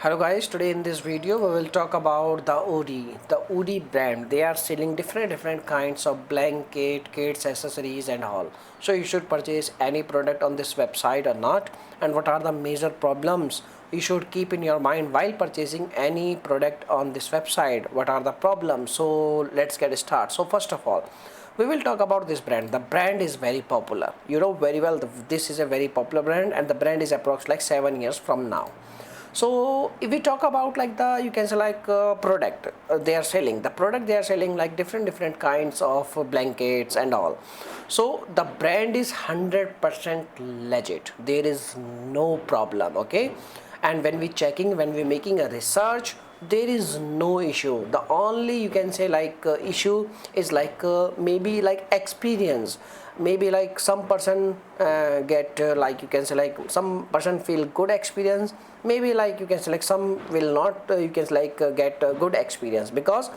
Hello guys, today in this video we will talk about the Oodie. The Oodie brand. They are selling different kinds of blanket, kits, accessories and all. So you should purchase any product on this website or not, and what are the major problems you should keep in your mind while purchasing any product on this website. What are the problems? So let's get started. So first of all, we will talk about this brand. The brand is very popular. You know very well this is a very popular brand, and the brand is approx like 7 years from now. So if we talk about like the you can say like product they are selling, the product they are selling like different kinds of blankets and all. So the brand is 100% legit. There is no problem, okay? And when we making a research, there is no issue. The only you can say like issue is like maybe like experience. Maybe like some person get like you can say like some person feel good experience, maybe like you can say like some will not you can say like get a good experience, because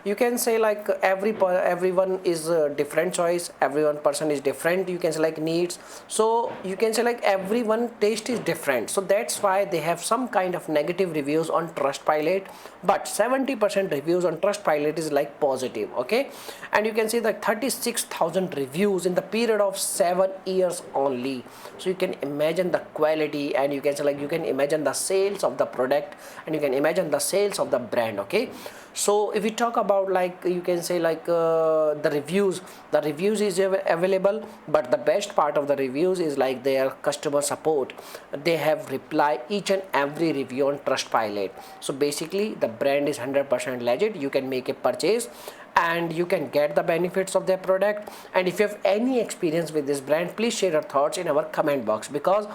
you can say like everyone is a different choice, everyone person is different you can say like needs. So you can say like everyone taste is different, so that's why they have some kind of negative reviews on Trustpilot, but 70% reviews on Trustpilot is like positive, okay? And you can see like 36,000 reviews in the period of 7 years only. So you can imagine the quality, and you can say like you can imagine the sales of the product, and you can imagine the sales of the brand, okay? So if we talk about like you can say like the reviews is available, but the best part of the reviews is like their customer support. They have reply each and every review on Trustpilot. So basically the brand is 100% legit. You can make a purchase and you can get the benefits of their product. And if you have any experience with this brand, please share your thoughts in our comment box, because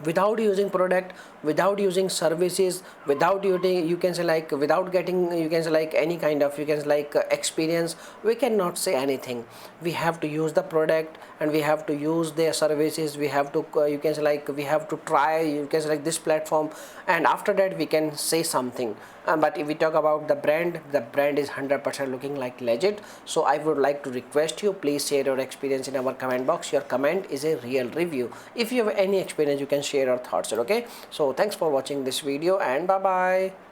without using product, without using services, without using you can say like without getting you can say like any kind of you can say like experience, we cannot say anything. We have to use the product, and we have to use their services. We have to you can say like we have to try you can say like this platform, and after that we can say something. But if we talk about the brand is 100% looking like legit. So I would like to request you, please share your experience in our comment box. Your comment is a real review. If you have any experience, you can share your thoughts, okay? So thanks for watching this video, and bye bye.